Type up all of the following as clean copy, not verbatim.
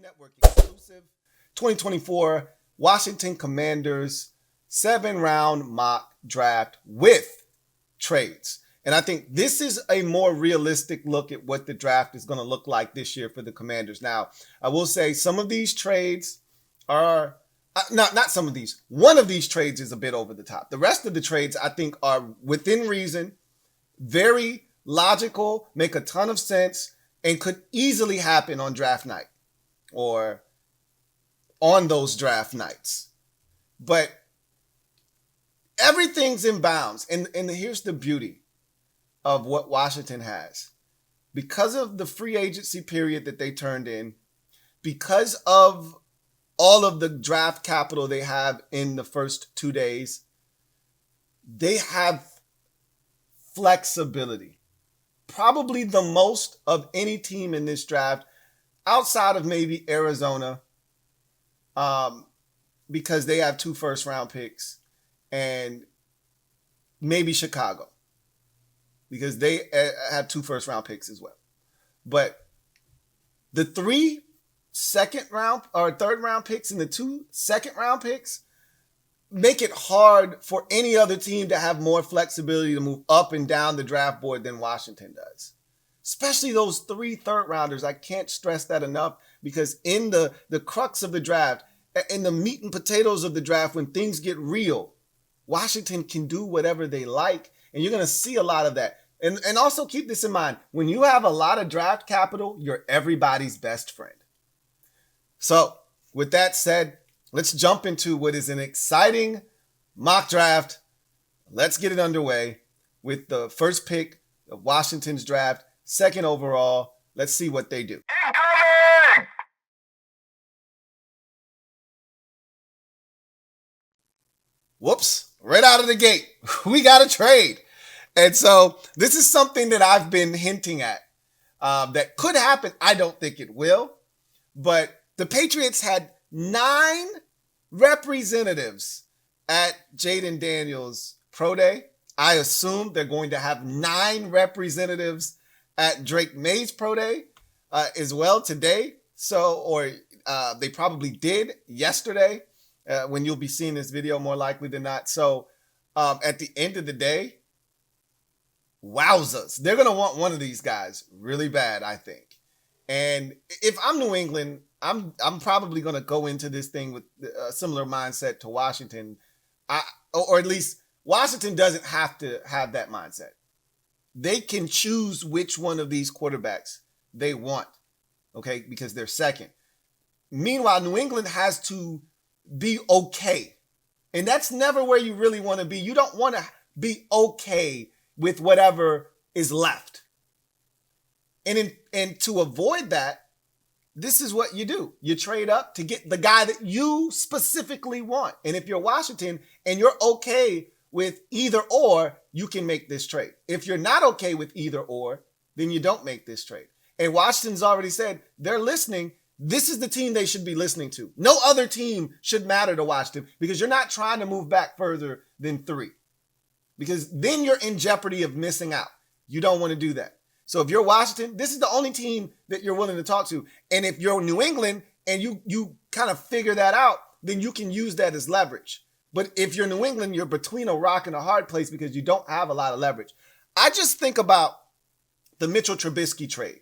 Network exclusive 2024 Washington Commanders 7-round mock draft with trades. And I think this is a more realistic look at what the draft is going to look like this year for the Commanders. Now, I will say some of these trades are not some of these. One of these trades is a bit over the top. The rest of the trades, I think, are within reason, very logical, make a ton of sense, and could easily happen on draft night or on those draft nights. But everything's in bounds. And here's the beauty of what Washington has. Because of the free agency period that they turned in, because of all of the draft capital they have in the first 2 days, they have flexibility. Probably the most of any team in this draft, outside of maybe Arizona, because they have 2 first-round picks, and maybe Chicago, because they have 2 first-round picks as well. But the 3 second-round or third-round picks and the 2 second-round picks make it hard for any other team to have more flexibility to move up and down the draft board than Washington does. Especially those 3 third-rounders. I can't stress that enough, because in the crux of the draft, in the meat and potatoes of the draft, when things get real, Washington can do whatever they like, and you're going to see a lot of that. And also keep this in mind. When you have a lot of draft capital, you're everybody's best friend. So with that said, let's jump into what is an exciting mock draft. Let's get it underway with the first pick of Washington's draft, 2nd overall. Let's see what they do. Incoming! Whoops, right out of the gate, we got a trade. And so this is something that I've been hinting at that could happen. I don't think it will, but the Patriots had 9 representatives at Jaden Daniels' pro day. I assume they're going to have 9 representatives at Drake May's pro day as well today. Or they probably did yesterday when you'll be seeing this video, more likely than not. So at the end of the day, wowzers, they're going to want one of these guys really bad, I think. And if I'm New England, I'm probably going to go into this thing with a similar mindset to Washington. Or at least Washington doesn't have to have that mindset. They can choose which one of these quarterbacks they want, okay, because they're second. Meanwhile, New England has to be okay. And that's never where you really want to be. You don't want to be okay with whatever is left. And to avoid that, this is what you do. You trade up to get the guy that you specifically want. And if you're Washington and you're okay with either or, you can make this trade. If you're not okay with either or, then you don't make this trade. And Washington's already said they're listening. This is the team they should be listening to. No other team should matter to Washington, because you're not trying to move back further than 3. Because then you're in jeopardy of missing out. You don't want to do that. So if you're Washington, this is the only team that you're willing to talk to. And if you're New England and you kind of figure that out, then you can use that as leverage. But if you're New England, you're between a rock and a hard place because you don't have a lot of leverage. I just think about the Mitchell Trubisky trade.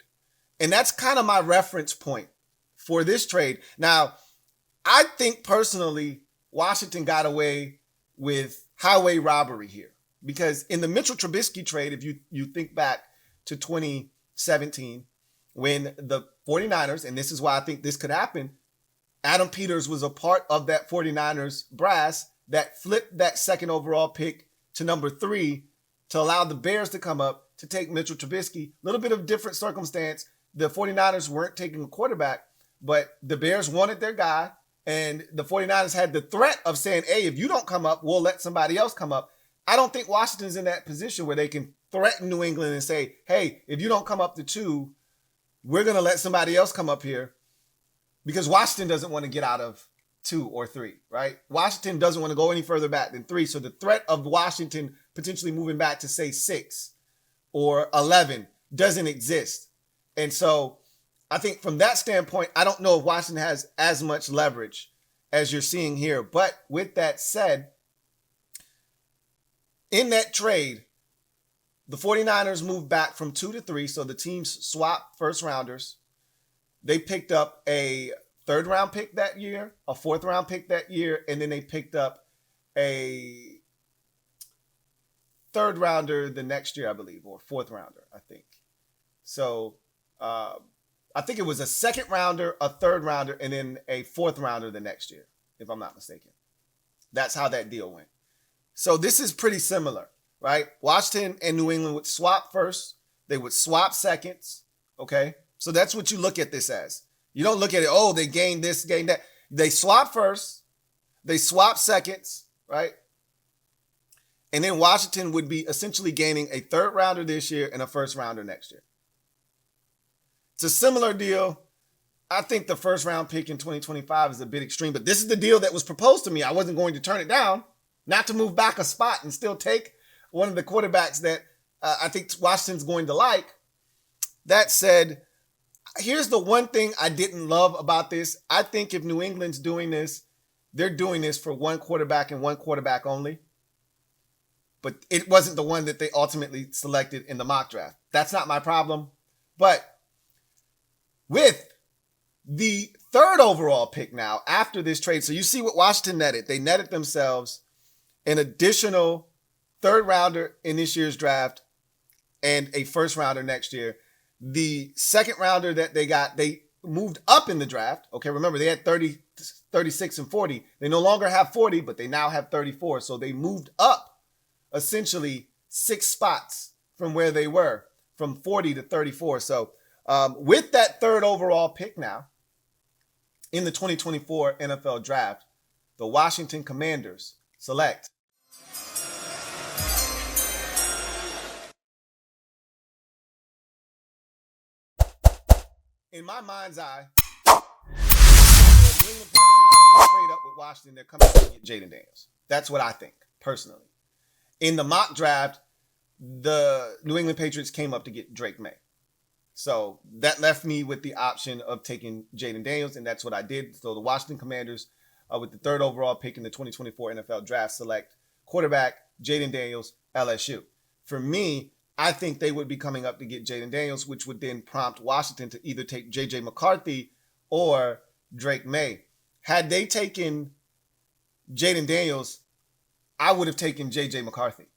And that's kind of my reference point for this trade. Now, I think personally, Washington got away with highway robbery here. Because in the Mitchell Trubisky trade, if you think back to 2017, when the 49ers, and this is why I think this could happen, Adam Peters was a part of that 49ers brass that flipped that 2nd overall pick to number 3 to allow the Bears to come up to take Mitchell Trubisky. A little bit of different circumstance. The 49ers weren't taking a quarterback, but the Bears wanted their guy, and the 49ers had the threat of saying, hey, if you don't come up, we'll let somebody else come up. I don't think Washington's in that position where they can threaten New England and say, hey, if you don't come up to 2, we're going to let somebody else come up here, because Washington doesn't want to get out of 2 or 3, right? Washington doesn't want to go any further back than 3. So the threat of Washington potentially moving back to, say, 6 or 11 doesn't exist. And so I think from that standpoint, I don't know if Washington has as much leverage as you're seeing here. But with that said, in that trade, the 49ers moved back from 2 to 3, so the teams swapped first rounders. They picked up a third round pick that year, a fourth round pick that year, and then they picked up a third rounder the next year, I believe, or fourth rounder, I think. So I think it was a second rounder, a third rounder, and then a fourth rounder the next year, if I'm not mistaken. That's how that deal went. So this is pretty similar, right? Washington and New England would swap first. They would swap seconds, okay? So that's what you look at this as. You don't look at it, oh, they gained this, gained that. They swap first. They swap seconds, right? And then Washington would be essentially gaining a third rounder this year and a first rounder next year. It's a similar deal. I think the first round pick in 2025 is a bit extreme, but this is the deal that was proposed to me. I wasn't going to turn it down, not to move back a spot and still take one of the quarterbacks that I think Washington's going to like. That said, here's the one thing I didn't love about this. I think if New England's doing this, they're doing this for one quarterback and one quarterback only. But it wasn't the one that they ultimately selected in the mock draft. That's not my problem. But with the third overall pick now after this trade, so you see what Washington netted. They netted themselves an additional third rounder in this year's draft and a first rounder next year. The second rounder that they got, they moved up in the draft. Okay, remember they had 30, 36, and 40. They no longer have 40, but they now have 34. So they moved up essentially 6 spots from where they were, from 40 to 34. So with that third overall pick now in the 2024 NFL Draft, the Washington Commanders select in my mind's eye, the New England Patriots trade up with Washington. They're coming to get Jaden Daniels. That's what I think, personally. In the mock draft, the New England Patriots came up to get Drake May. So that left me with the option of taking Jaden Daniels, and that's what I did. So the Washington Commanders, with the third overall pick in the 2024 NFL Draft, select quarterback Jaden Daniels, LSU. For me, I think they would be coming up to get Jaden Daniels, which would then prompt Washington to either take J.J. McCarthy or Drake May. Had they taken Jaden Daniels, I would have taken J.J. McCarthy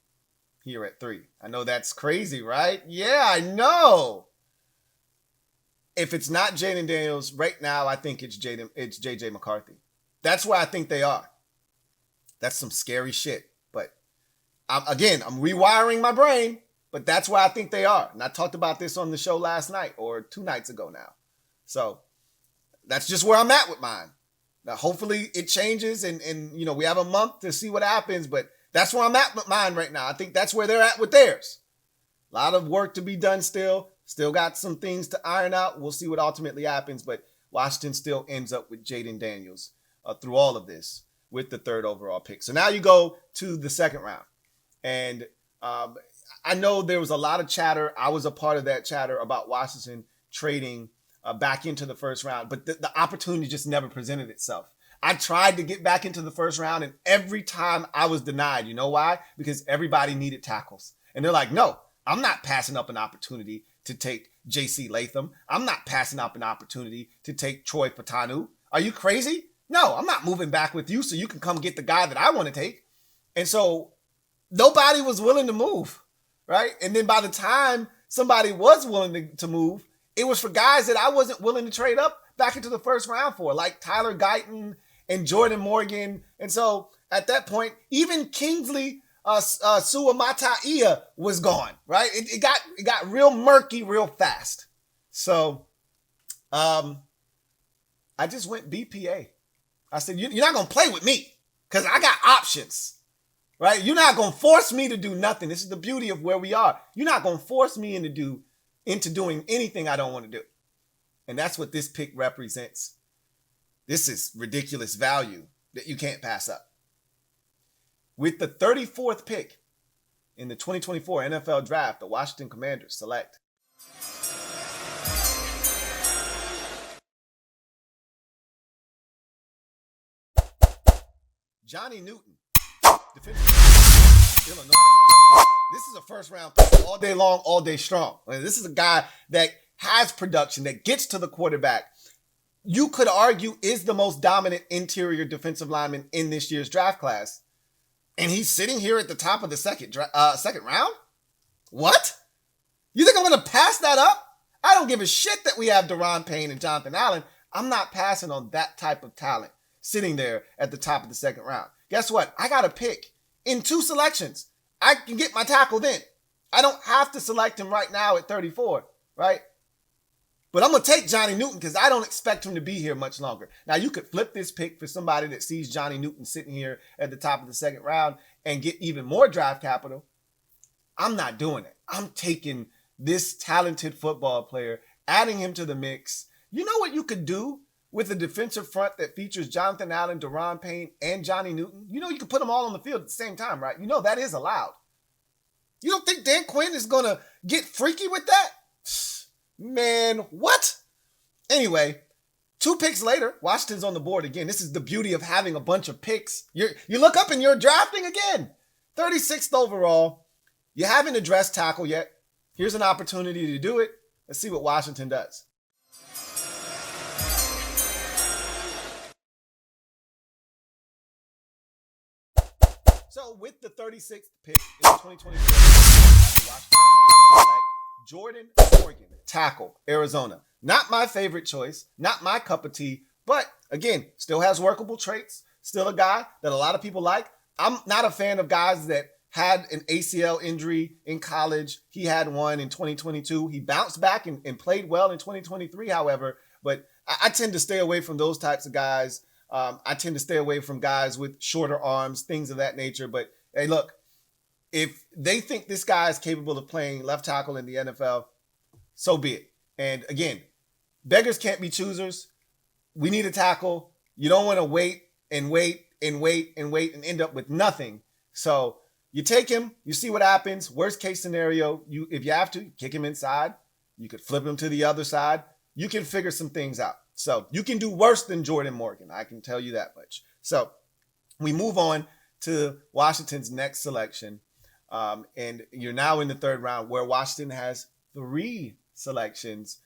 here at 3. I know that's crazy, right? Yeah, I know. If it's not Jaden Daniels, right now I think it's J.J. McCarthy. That's where I think they are. That's some scary shit. But I'm rewiring my brain. But that's where I think they are. And I talked about this on the show last night or 2 nights ago now. So that's just where I'm at with mine. Now, hopefully it changes and we have a month to see what happens. But that's where I'm at with mine right now. I think that's where they're at with theirs. A lot of work to be done still. Still got some things to iron out. We'll see what ultimately happens. But Washington still ends up with Jaden Daniels through all of this with the third overall pick. So now you go to the second round. And I know there was a lot of chatter. I was a part of that chatter about Washington trading back into the first round, but the opportunity just never presented itself. I tried to get back into the first round, and every time I was denied. You know why? Because everybody needed tackles. And they're like, no, I'm not passing up an opportunity to take J.C. Latham. I'm not passing up an opportunity to take Troy Patanu. Are you crazy? No, I'm not moving back with you so you can come get the guy that I want to take. And so nobody was willing to move. Right? And then by the time somebody was willing to move, it was for guys that I wasn't willing to trade up back into the first round for, like Tyler Guyton and Jordan Morgan. And so at that point, even Kingsley Suamataia was gone, right? It got real murky real fast. So I just went BPA. I said, you're not going to play with me because I got options. Right? You're not going to force me to do nothing. This is the beauty of where we are. You're not going to force me into doing anything I don't want to do. And that's what this pick represents. This is ridiculous value that you can't pass up. With the 34th pick in the 2024 NFL Draft, the Washington Commanders select Johnny Newton, defensive Illinois. This is a first round pick all day long, all day strong. I mean, this is a guy that has production, that gets to the quarterback. You could argue is the most dominant interior defensive lineman in this year's draft class. And he's sitting here at the top of the second round? What? You think I'm going to pass that up? I don't give a shit that we have Daron Payne and Jonathan Allen. I'm not passing on that type of talent sitting there at the top of the second round. Guess what? I got a pick in 2 selections. I can get my tackle then. I don't have to select him right now at 34, right? But I'm going to take Johnny Newton because I don't expect him to be here much longer. Now, you could flip this pick for somebody that sees Johnny Newton sitting here at the top of the second round and get even more draft capital. I'm not doing it. I'm taking this talented football player, adding him to the mix. You know what you could do with a defensive front that features Jonathan Allen, Daron Payne, and Johnny Newton? You know you could put them all on the field at the same time, right? You know that is allowed. You don't think Dan Quinn is going to get freaky with that? Man, what? Anyway, 2 picks later, Washington's on the board again. This is the beauty of having a bunch of picks. You look up and you're drafting again. 36th overall. You haven't addressed tackle yet. Here's an opportunity to do it. Let's see what Washington does. So with the 36th pick in the 2024 Washington select Jordan Morgan, tackle, Arizona. Not my favorite choice, not my cup of tea, but again, still has workable traits, still a guy that a lot of people like. I'm not a fan of guys that had an ACL injury in college. He had one in 2022. He bounced back and played well in 2023, however, but I tend to stay away from those types of guys. I tend to stay away from guys with shorter arms, things of that nature. But hey, look, if they think this guy is capable of playing left tackle in the NFL, so be it. And again, beggars can't be choosers. We need a tackle. You don't want to wait and end up with nothing. So you take him, you see what happens. Worst case scenario, if you have to, kick him inside. You could flip him to the other side. You can figure some things out. So you can do worse than Jordan Morgan. I can tell you that much. So we move on to Washington's next selection. And you're now in the 3rd round where Washington has 3 selections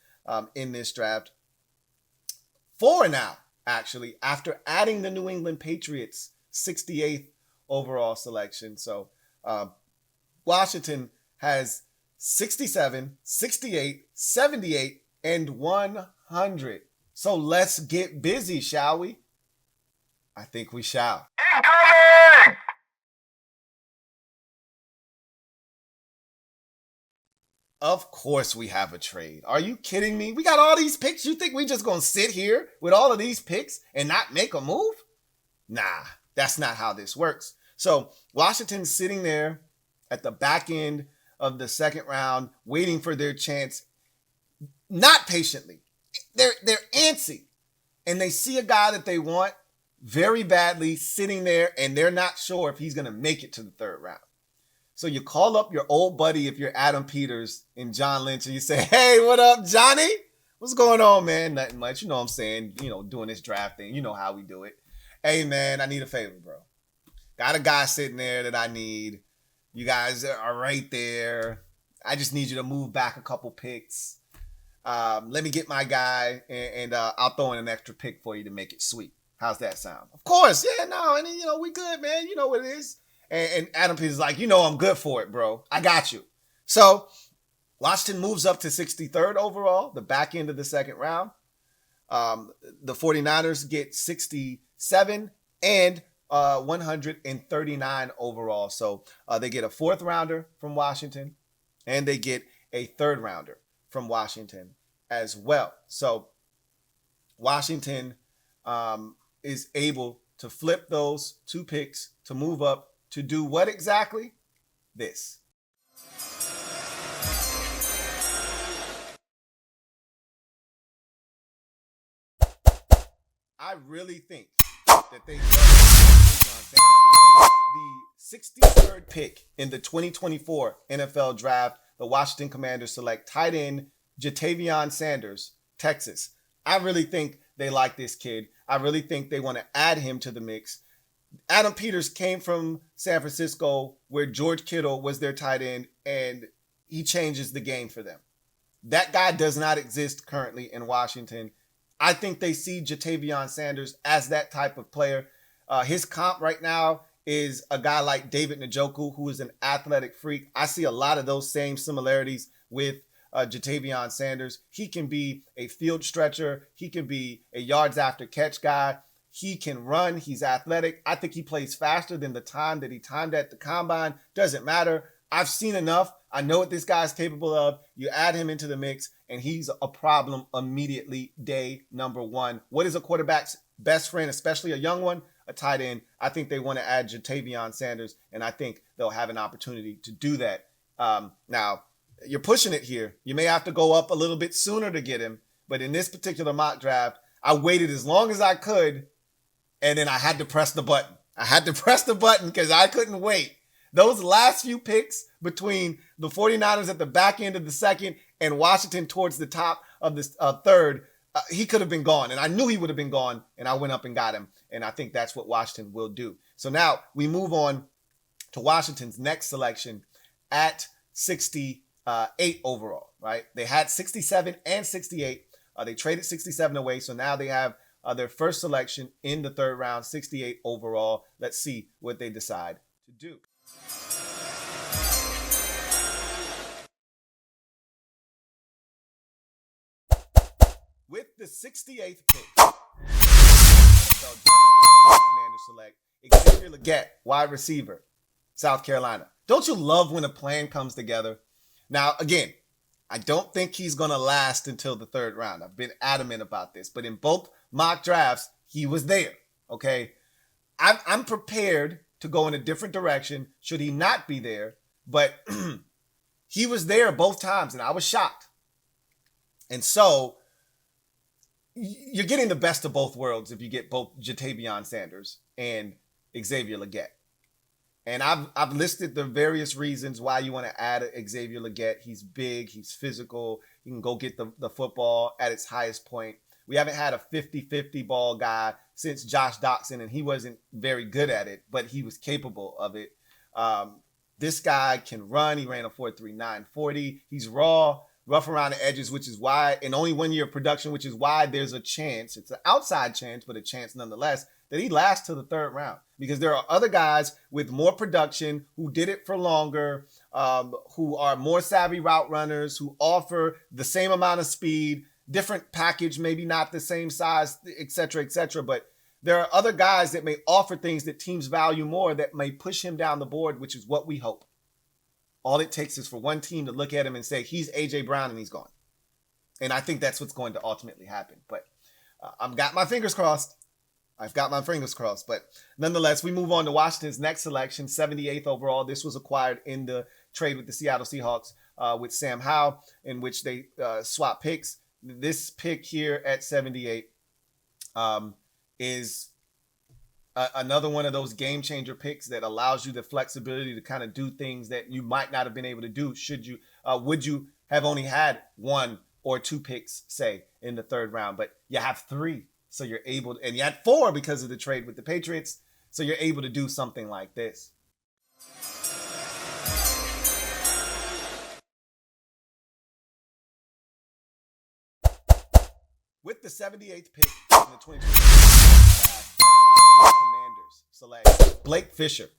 in this draft. 4 now, actually, after adding the New England Patriots 68th overall selection. So Washington has 67, 68, 78, and 100. So let's get busy, shall we? I think we shall. Incoming! Of course we have a trade. Are you kidding me? We got all these picks. You think we just gonna sit here with all of these picks and not make a move? Nah, that's not how this works. So Washington's sitting there at the back end of the 2nd round, waiting for their chance, not patiently. They're antsy, and they see a guy that they want very badly sitting there, and they're not sure if he's gonna make it to the 3rd round. So you call up your old buddy, if you're Adam Peters and John Lynch, and you say, "Hey, what up, Johnny? What's going on, man?" Nothing much. You know what I'm saying? You know, doing this draft thing. You know how we do it. "Hey, man, I need a favor, bro. Got a guy sitting there that I need. You guys are right there. I just need you to move back a couple picks. Let me get my guy, and I'll throw in an extra pick for you to make it sweet. How's that sound?" "Of course. Yeah, no, and we good, man. You know what it is." And Adam Peters is like, "I'm good for it, bro. I got you." So Washington moves up to 63rd overall, the back end of the 2nd round. The 49ers get 67 and 139 overall. So they get a 4th rounder from Washington, and they get a 3rd rounder from Washington as well. So Washington is able to flip those 2 picks to move up to do what exactly? This. I really think that they the 63rd pick in the 2024 NFL Draft. The Washington Commanders select tight end Jatavion Sanders, Texas. I really think they like this kid. I really think they want to add him to the mix. Adam Peters came from San Francisco, where George Kittle was their tight end, and he changes the game for them. That guy does not exist currently in Washington. I think they see Ja'Tavion Sanders as that type of player. His comp right now is a guy like David Njoku, who is an athletic freak. I see a lot of those same similarities with Ja'Tavion Sanders. He can be a field stretcher. He can be a yards after catch guy. He can run. He's athletic. I think he plays faster than the time that he timed at the combine. Doesn't matter. I've seen enough. I know what this guy's capable of. You add him into the mix, and he's a problem immediately, day number one. What is a quarterback's best friend, especially a young one? A tight end. I think they want to add Ja'Tavion Sanders, and I think they'll have an opportunity to do that. Now, you're pushing it here. You may have to go up a little bit sooner to get him, but in this particular mock draft, I waited as long as I could, and then I had to press the button. I had to press the button because I couldn't wait. Those last few picks between the 49ers at the back end of the second and Washington towards the top of the third, he could have been gone. And I knew he would have been gone, and I went up and got him. And I think that's what Washington will do. So now we move on to Washington's next selection at 68 overall, right? They had 67 and 68. They traded 67 away, so now they have their first selection in the third round, 68 overall. Let's see what they decide to do. With the 68th pick, Commanders select Xavier Legette, wide receiver, South Carolina. Don't you love when a plan comes together? Now, again, I don't think he's going to last until the third round. I've been adamant about this, but in both mock drafts, he was there, okay? I'm prepared to go in a different direction should he not be there, but he was there both times, and I was shocked. And so you're getting the best of both worlds if you get both Ja'Tavion Sanders and Xavier Legette. And I've listed the various reasons why you want to add Xavier Legette. He's big, he's physical, he can go get the football at its highest point. We haven't had a 50-50 ball guy since Josh Doxson, and he wasn't very good at it, but he was capable of it. This guy can run. He ran a 4.39 40. He's raw, rough around the edges, which is why, in only 1 year of production, which is why there's a chance, it's an outside chance, but a chance nonetheless, that he lasts to the third round. Because there are other guys with more production who did it for longer, who are more savvy route runners, who offer the same amount of speed, different package, maybe not the same size, et cetera, but there are other guys that may offer things that teams value more that may push him down the board, which is what we hope. All it takes is for one team to look at him and say, he's A.J. Brown and he's gone. And I think that's what's going to ultimately happen. But I've got my fingers crossed. But nonetheless, we move on to Washington's next selection, 78th overall. This was acquired in the trade with the Seattle Seahawks with Sam Howell, in which they swap picks. This pick here at 78 is another one of those game changer picks that allows you the flexibility to kind of do things that you might not have been able to do would you have only had one or two picks, say, in the third round. But you have three, so you're able to, and you had four because of the trade with the Patriots, so you're able to do something like this. With the 78th pick in the 2020 draft, Commanders select Blake Fisher,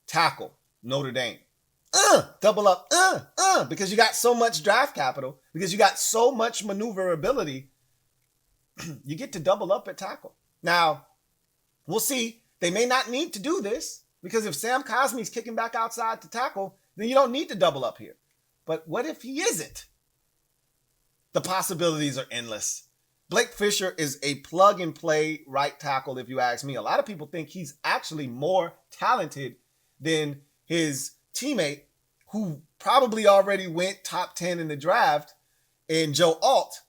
tackle, Notre Dame. Double up, because you got so much draft capital, because you got so much maneuverability, you get to double up at tackle. Now, we'll see. They may not need to do this, because if Sam Cosmi's kicking back outside to tackle, then you don't need to double up here. But what if he isn't? The possibilities are endless. Blake Fisher is a plug-and-play right tackle, if you ask me. A lot of people think he's actually more talented than his teammate, who probably already went top 10 in the draft, and Joe Alt.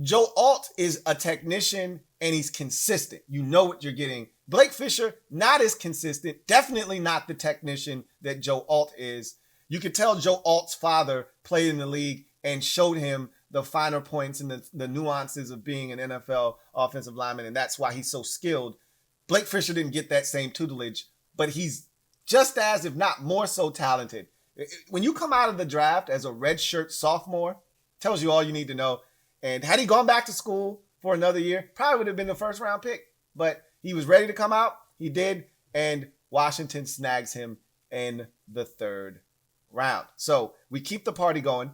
Joe Alt is a technician, and he's consistent. You know what you're getting. Blake Fisher, not as consistent. Definitely not the technician that Joe Alt is. You could tell Joe Alt's father played in the league and showed him the finer points and the nuances of being an NFL offensive lineman, and that's why he's so skilled. Blake Fisher didn't get that same tutelage, but he's just as, if not more so talented. When you come out of the draft as a redshirt sophomore, tells you all you need to know. And had he gone back to school for another year, probably would have been the first round pick. But he was ready to come out. He did. And Washington snags him in the 3rd round. So we keep the party going.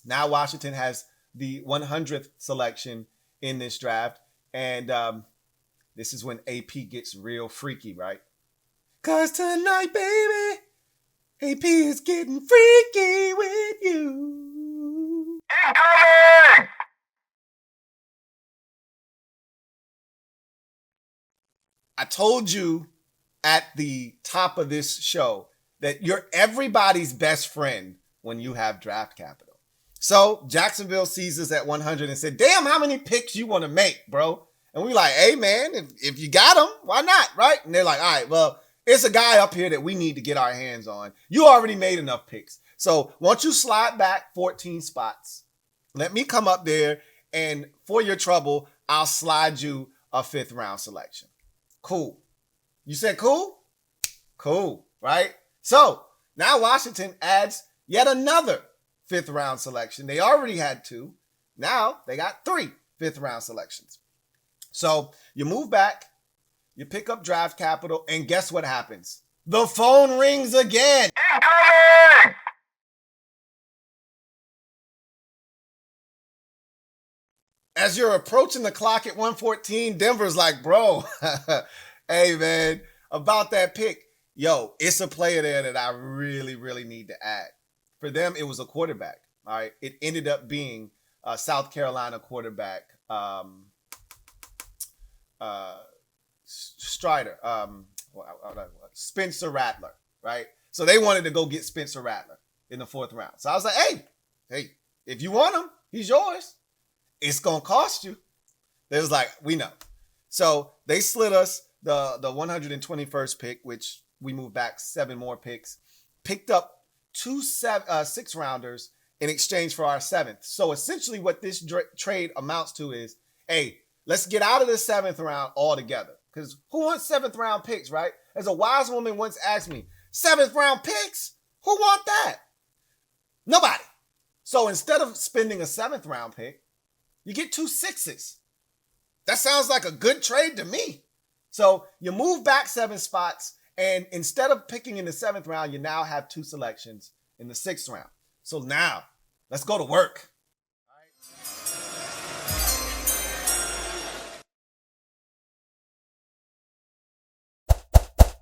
Now Washington has the 100th selection in this draft. And this is when AP gets real freaky, right? 'Cause tonight, baby, AP is getting freaky with you. Incoming! I told you at the top of this show that you're everybody's best friend when you have draft capital. So Jacksonville sees us at 100 and said, damn, how many picks you want to make, bro? And we like, hey, man, if you got them, why not, right? And they're like, all right, well, it's a guy up here that we need to get our hands on. You already made enough picks. So once you slide back 14 spots, let me come up there, and for your trouble, I'll slide you a 5th round selection. Cool. You said cool? Cool, right? So now Washington adds yet another 5th round selection. They already had 2. Now they got 3 5th round selections. So you move back, you pick up draft capital, and guess what happens? The phone rings again. Incoming! As you're approaching the clock at 1:14, Denver's like, bro, hey, man, about that pick. Yo, it's a player there that I really, really need to add. For them, it was a quarterback. All right. It ended up being a South Carolina quarterback, Strider, Spencer Rattler, right? So they wanted to go get Spencer Rattler in the 4th round. So I was like, hey, if you want him, he's yours. It's going to cost you. They was like, we know. So they slid us the 121st pick, which we moved back 7 more picks, picked up 2 6 rounders in exchange for our 7th. So essentially what this trade amounts to is, hey, let's get out of the 7th round altogether. Because who wants 7th round picks, right? As a wise woman once asked me, 7th round picks? Who want that? Nobody. So instead of spending a 7th round pick, you get 2 6s. That sounds like a good trade to me. So you move back 7 spots, and instead of picking in the 7th round, you now have 2 selections in the 6th round. So now, let's go to work. All right.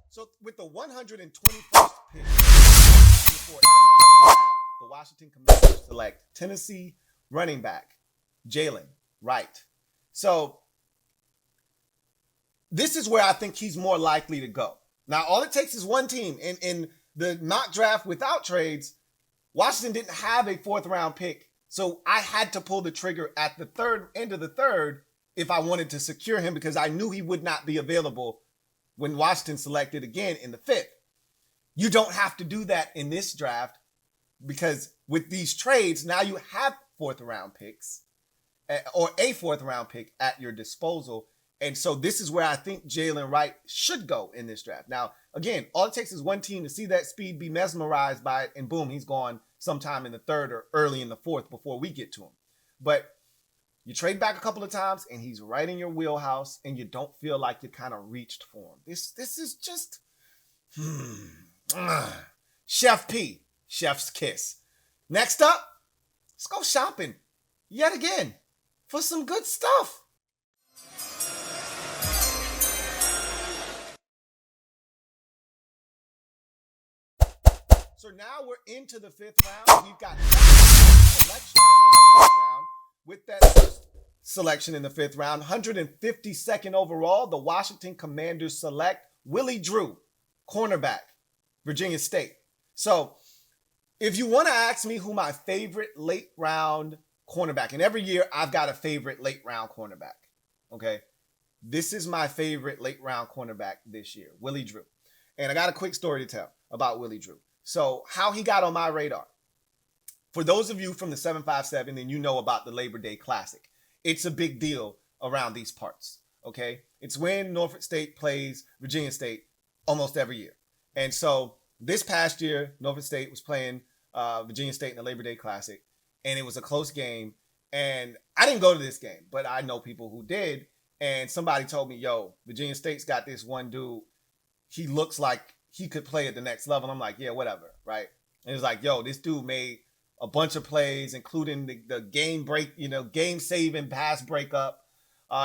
So with the 121st pick, the Washington Commanders select Tennessee running back Jalen Wright. So this is where I think he's more likely to go. Now, all it takes is one team. In the mock draft without trades, Washington didn't have a 4th round pick. So I had to pull the trigger at the end of the 3rd if I wanted to secure him, because I knew he would not be available when Washington selected again in the 5th. You don't have to do that in this draft, because with these trades, now you have 4th round picks or a 4th round pick at your disposal. And so this is where I think Jalen Wright should go in this draft. Now, again, all it takes is one team to see that speed, be mesmerized by it, and boom, he's gone sometime in the 3rd or early in the 4th before we get to him. But you trade back a couple of times, and he's right in your wheelhouse, and you don't feel like you kind of reached for him. This is just Chef P, Chef's kiss. Next up, let's go shopping yet again for some good stuff. So now we're into the 5th round. We've got selection in the 5th round. With that first selection in the 5th round, 152nd overall, the Washington Commanders select Willie Drew, cornerback, Virginia State. So if you want to ask me who my favorite late round cornerback, and every year I've got a favorite late round cornerback, okay? This is my favorite late round cornerback this year, Willie Drew. And I got a quick story to tell about Willie Drew. So how he got on my radar. For those of you from the 757, and you know about the Labor Day Classic, it's a big deal around these parts. Okay, it's when Norfolk State plays Virginia State almost every year. And so this past year, Norfolk State was playing Virginia State in the Labor Day Classic, and it was a close game. And I didn't go to this game, but I know people who did. And somebody told me, yo, Virginia State's got this one dude. He looks like he could play at the next level. And I'm like, yeah, whatever, right? And it's like, yo, this dude made a bunch of plays, including the game break, game-saving pass breakup.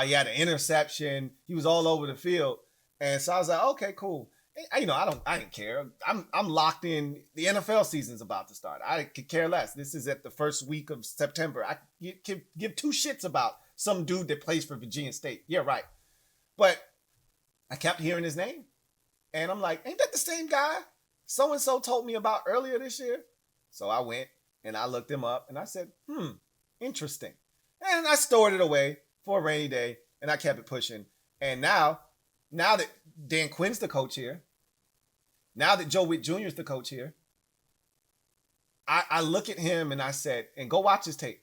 He had an interception. He was all over the field. And so I was like, okay, cool. I didn't care. I'm locked in. The NFL season's about to start. I could care less. This is at the first week of September. I could give two shits about some dude that plays for Virginia State. Yeah, right. But I kept hearing his name. And I'm like, ain't that the same guy so-and-so told me about earlier this year? So I went and I looked him up and I said, interesting. And I stored it away for a rainy day and I kept it pushing. And now that Dan Quinn's the coach here, now that Joe Witt Jr. is the coach here, I look at him and I said, and go watch his tape.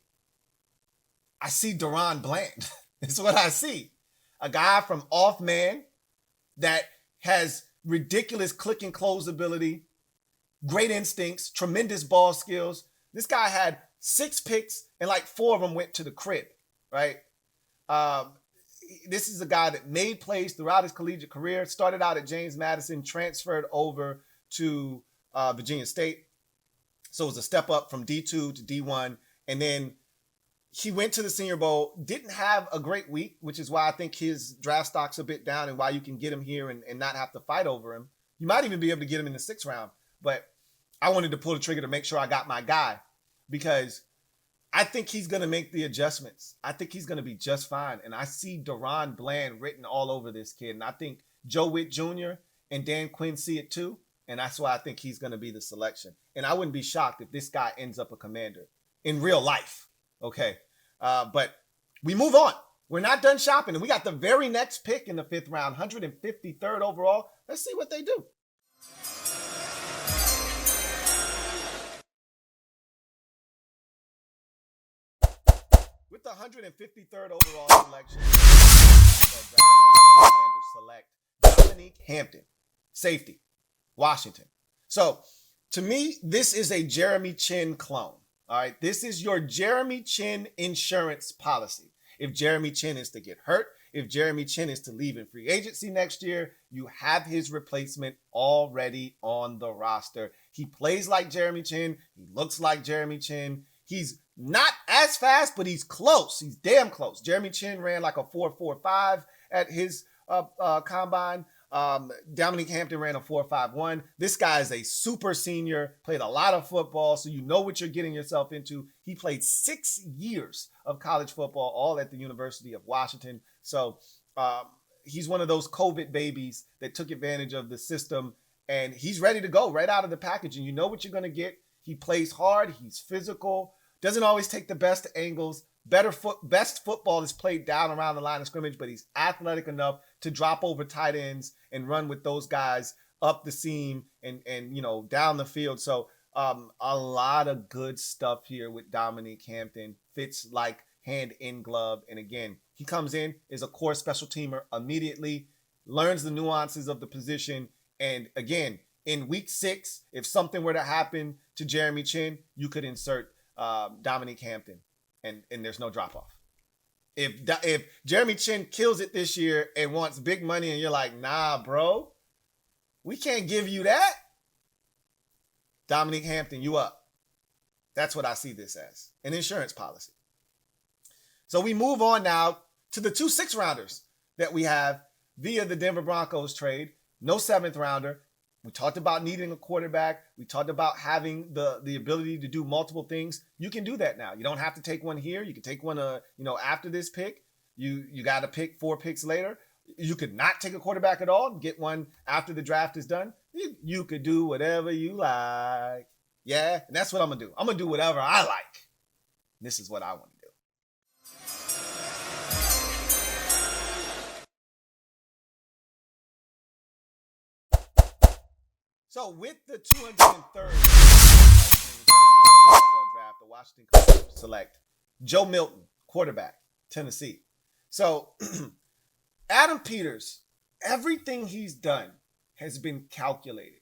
I see Deron Bland. It's what I see. A guy from off man that has ridiculous click and close ability, great instincts, tremendous ball skills. This guy had 6 picks and like 4 of them went to the crib, right? This is a guy that made plays throughout his collegiate career, started out at James Madison, transferred over to Virginia State. So it was a step up from D2 to D1. And then he went to the Senior Bowl, didn't have a great week, which is why I think his draft stock's a bit down and why you can get him here and not have to fight over him. You might even be able to get him in the 6th round. But I wanted to pull the trigger to make sure I got my guy because I think he's going to make the adjustments. I think he's going to be just fine. And I see Deron Bland written all over this kid. And I think Joe Witt Jr. and Dan Quinn see it too. And that's why I think he's going to be the selection. And I wouldn't be shocked if this guy ends up a Commander in real life. Okay. But we move on. We're not done shopping. And we got the very next pick in the 5th round, 153rd overall. Let's see what they do. With the 153rd overall selection, select Dominique Hampton, safety, Washington. So, to me, this is a Jeremy Chinn clone. All right, this is your Jeremy Chinn insurance policy. If Jeremy Chinn is to get hurt, if Jeremy Chinn is to leave in free agency next year, you have his replacement already on the roster. He plays like Jeremy Chinn. He looks like Jeremy Chinn. He's not as fast, but he's close. He's damn close. Jeremy Chinn ran like a 4.45 at his combine. Dominique Hampton ran a 4.51. This guy is a super senior, played a lot of football, so you know what you're getting yourself into. He played 6 years of college football, all at the University of Washington. So he's one of those COVID babies that took advantage of the system, and he's ready to go right out of the package. And you know what you're going to get. He plays hard. He's physical. Doesn't always take the best angles. Best football is played down around the line of scrimmage, but he's athletic enough to drop over tight ends and run with those guys up the seam and down the field. So a lot of good stuff here with Dominique Hampton. Fits like hand in glove. And again, he comes in, is a core special teamer immediately, learns the nuances of the position. And again, in week 6, if something were to happen to Jeremy Chinn, you could insert Dominique Hampton. And there's no drop off. If Jeremy Chinn kills it this year and wants big money and you're like, nah, bro, we can't give you that. Dominique Hampton, you up. That's what I see this as, an insurance policy. So we move on now to the 2 6-rounders that we have via the Denver Broncos trade. No 7th rounder. We talked about needing a quarterback. We talked about having the ability to do multiple things. You can do that now. You don't have to take one here. You can take one, after this pick. You got to pick 4 picks later. You could not take a quarterback at all and get one after the draft is done. You could do whatever you like. Yeah, and that's what I'm going to do. I'm going to do whatever I like. This is what I want to do. So with the 203rd draft, the Washington Commanders select Joe Milton, quarterback, Tennessee. So Adam Peters, everything he's done has been calculated.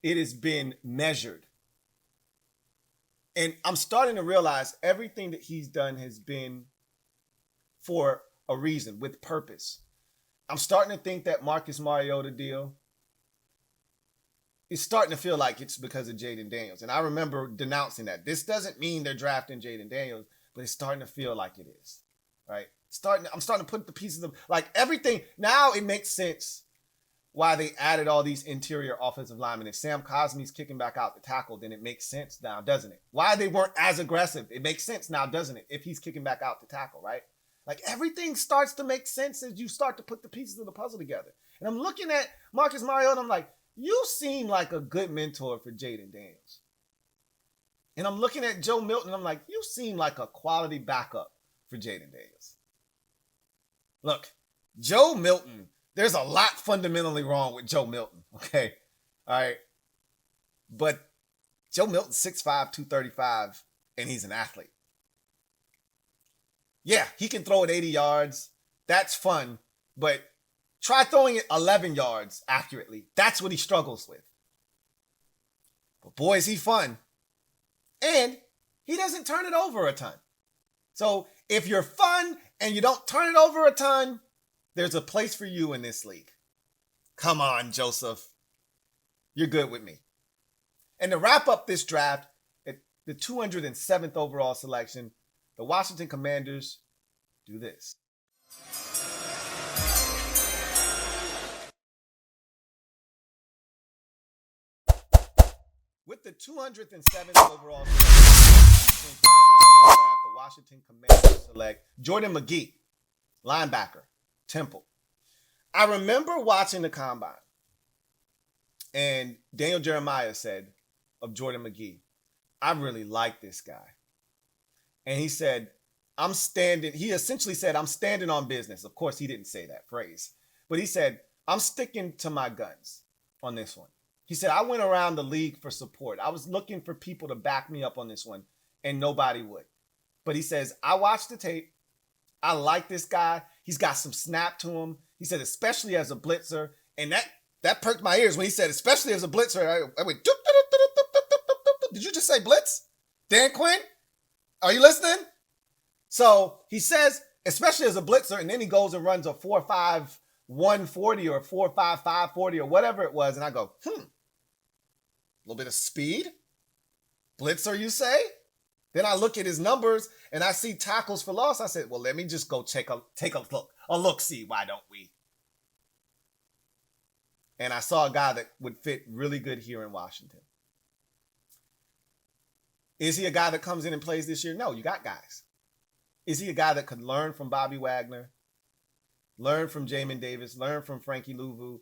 It has been measured. And I'm starting to realize everything that he's done has been for a reason, with purpose. I'm starting to think that Marcus Mariota deal is starting to feel like it's because of Jaden Daniels. And I remember denouncing that. This doesn't mean they're drafting Jaden Daniels, but it's starting to feel like it is. Right? I'm starting to put the pieces of like everything. Now it makes sense why they added all these interior offensive linemen. If Sam Cosmi's kicking back out the tackle, then it makes sense now, doesn't it? Why they weren't as aggressive, it makes sense now, doesn't it? If he's kicking back out the tackle, right? Like everything starts to make sense as you start to put the pieces of the puzzle together. And I'm looking at Marcus Mariota, I'm like, you seem like a good mentor for Jaden Daniels. And I'm looking at Joe Milton, I'm like, you seem like a quality backup for Jaden Daniels. Look, Joe Milton, there's a lot fundamentally wrong with Joe Milton, okay? All right. But Joe Milton's 6'5", 235, and he's an athlete. Yeah, he can throw it 80 yards. That's fun. But try throwing it 11 yards accurately. That's what he struggles with. But boy, is he fun. And he doesn't turn it over a ton. So if you're fun and you don't turn it over a ton, there's a place for you in this league. Come on, Joseph. You're good with me. And to wrap up this draft, at the 207th overall selection, the Washington Commanders do this. With the 207th overall selection, the Washington Commanders select Jordan McGee, linebacker, Temple. I remember watching the combine, and Daniel Jeremiah said of Jordan McGee, I really like this guy. And he said, he essentially said, I'm standing on business. Of course, he didn't say that phrase, but he said, I'm sticking to my guns on this one. He said, I went around the league for support. I was looking for people to back me up on this one, and nobody would. But he says, I watched the tape. I like this guy. He's got some snap to him. He said, especially as a blitzer. And that perked my ears when he said, especially as a blitzer. I went, did you just say blitz? Dan Quinn? Are you listening? So he says, especially as a blitzer, and then he goes and runs a 4.5 140 or 4.5 540 or whatever it was. And I go, a little bit of speed. Blitzer, you say? Then I look at his numbers and I see tackles for loss. I said, well, let me just go take a look, see, why don't we? And I saw a guy that would fit really good here in Washington. Is he a guy that comes in and plays this year? No, you got guys. Is he a guy that could learn from Bobby Wagner, learn from Jamin Davis, learn from Frankie Louvu,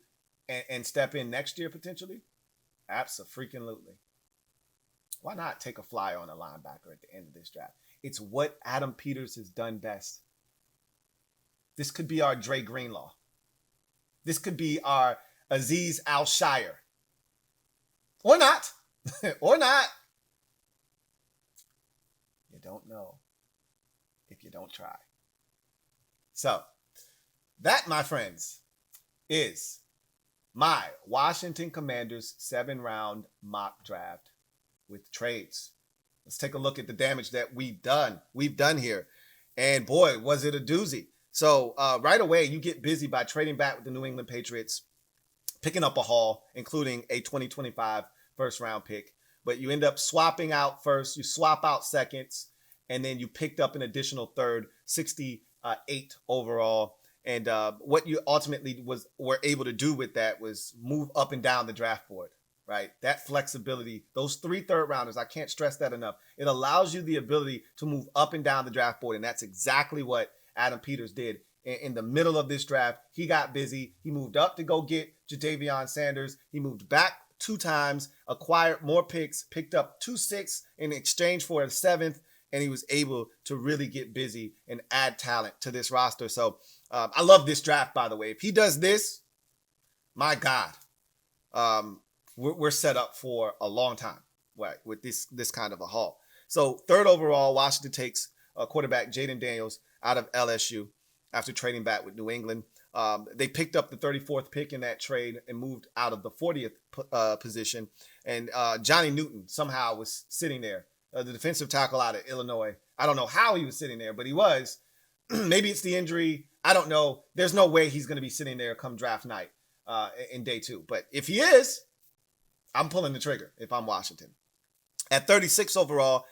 and step in next year potentially? Abso-freaking-lutely. Why not take a flyer on a linebacker at the end of this draft? It's what Adam Peters has done best. This could be our Dre Greenlaw. This could be our Azeez Al-Shire. Or not. Or not. You don't know if you don't try. So, that, my friends, is my Washington Commanders 7-round mock draft with trades. Let's take a look at the damage that we've done here. And boy, was it a doozy. So right away, you get busy by trading back with the New England Patriots, picking up a haul, including a 2025 first-round pick. But you end up swapping out first, you swap out seconds, and then you picked up an additional third, 68 overall. And what you ultimately were able to do with that was move up and down the draft board, right? That flexibility, those 3 third-rounders, I can't stress that enough. It allows you the ability to move up and down the draft board, and that's exactly what Adam Peters did. In the middle of this draft, he got busy. He moved up to go get Jadavion Sanders. He moved back 2 times, acquired more picks, picked up 2 6 in exchange for a 7th, and he was able to really get busy and add talent to this roster. So I love this draft, by the way. If he does this, my God, we're set up for a long time, right, with this kind of a haul. So 3rd overall, Washington takes quarterback Jaden Daniels out of LSU. after trading back with New England. They picked up the 34th pick in that trade and moved out of the 40th position. And Johnny Newton somehow was sitting there, the defensive tackle out of Illinois. I don't know how he was sitting there, but he was. Maybe it's the injury. I don't know. There's no way he's going to be sitting there come draft night in day 2. But if he is, I'm pulling the trigger if I'm Washington. At 36 overall,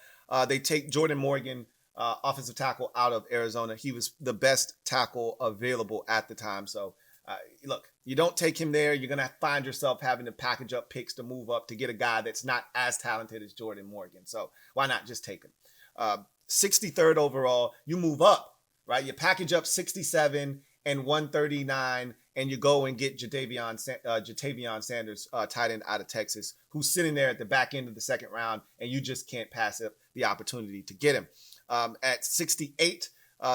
they take Jordan Morgan, offensive tackle out of Arizona. He was the best tackle available at the time. So, look, you don't take him there, you're going to find yourself having to package up picks to move up to get a guy that's not as talented as Jordan Morgan. So why not just take him? 63rd overall, you move up, right? You package up 67 and 139, and you go and get Jatavion Sanders, tight end out of Texas, who's sitting there at the back end of the second round, and you just can't pass up the opportunity to get him. At 68,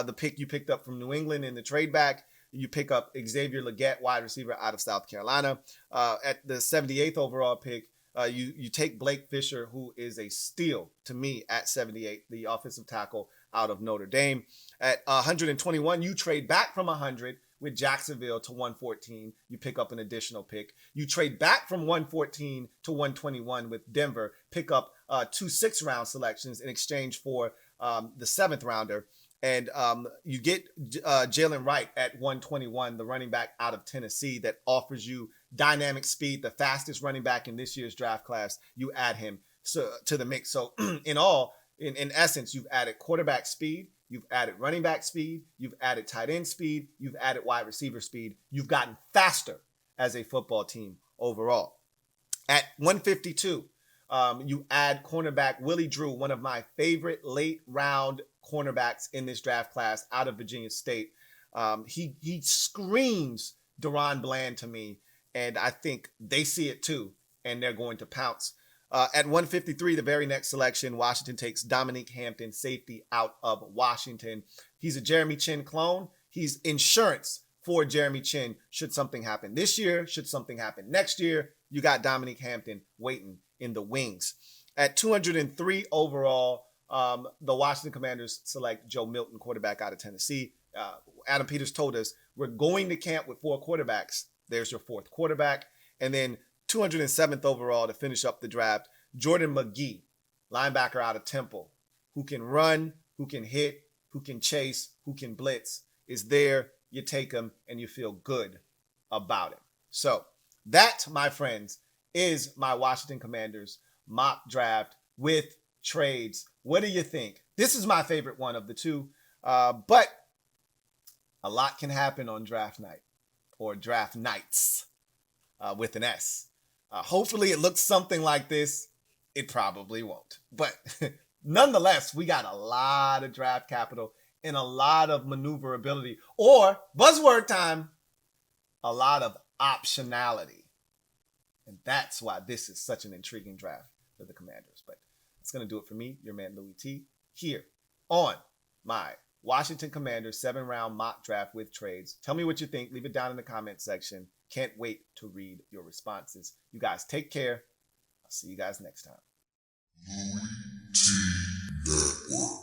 the pick you picked up from New England in the trade back, you pick up Xavier Legette, wide receiver out of South Carolina. At the 78th overall pick, you take Blake Fisher, who is a steal to me at 78, the offensive tackle out of Notre Dame. At 121, you trade back from 100 with Jacksonville to 114. You pick up an additional pick. You trade back from 114 to 121 with Denver, pick up 2 6th-round selections in exchange for the 7th rounder. And you get Jalen Wright at 121, the running back out of Tennessee that offers you dynamic speed, the fastest running back in this year's draft class. You add him to the mix. So in essence, you've added quarterback speed, you've added running back speed, you've added tight end speed, you've added wide receiver speed. You've gotten faster as a football team overall. At 152, you add cornerback Willie Drew, one of my favorite late round cornerbacks in this draft class out of Virginia State. He screams Deron Bland to me, and I think they see it too, and they're going to pounce. At 153, the very next selection, Washington takes Dominique Hampton, safety out of Washington. He's a Jeremy Chin clone. He's insurance for Jeremy Chin should something happen this year, should something happen next year. You got Dominique Hampton waiting in the wings. At 203 overall, the Washington Commanders select Joe Milton, quarterback out of Tennessee. Adam Peters told us, we're going to camp with 4 quarterbacks. There's your 4th quarterback. And then 207th overall to finish up the draft, Jordan McGee, linebacker out of Temple, who can run, who can hit, who can chase, who can blitz, is there. You take him and you feel good about it. So that, my friends, is my Washington Commanders mock draft with trades. What do you think? This is my favorite one of the two, but a lot can happen on draft night or draft nights with an S. Hopefully it looks something like this. It probably won't. But nonetheless, we got a lot of draft capital and a lot of maneuverability, or buzzword time, a lot of optionality. And that's why this is such an intriguing draft for the Commanders. But that's going to do it for me, your man Louie T, here on my Washington Commanders 7-round mock draft with trades. Tell me what you think. Leave it down in the comment section. Can't wait to read your responses. You guys take care. I'll see you guys next time. LouieTeeNetwork.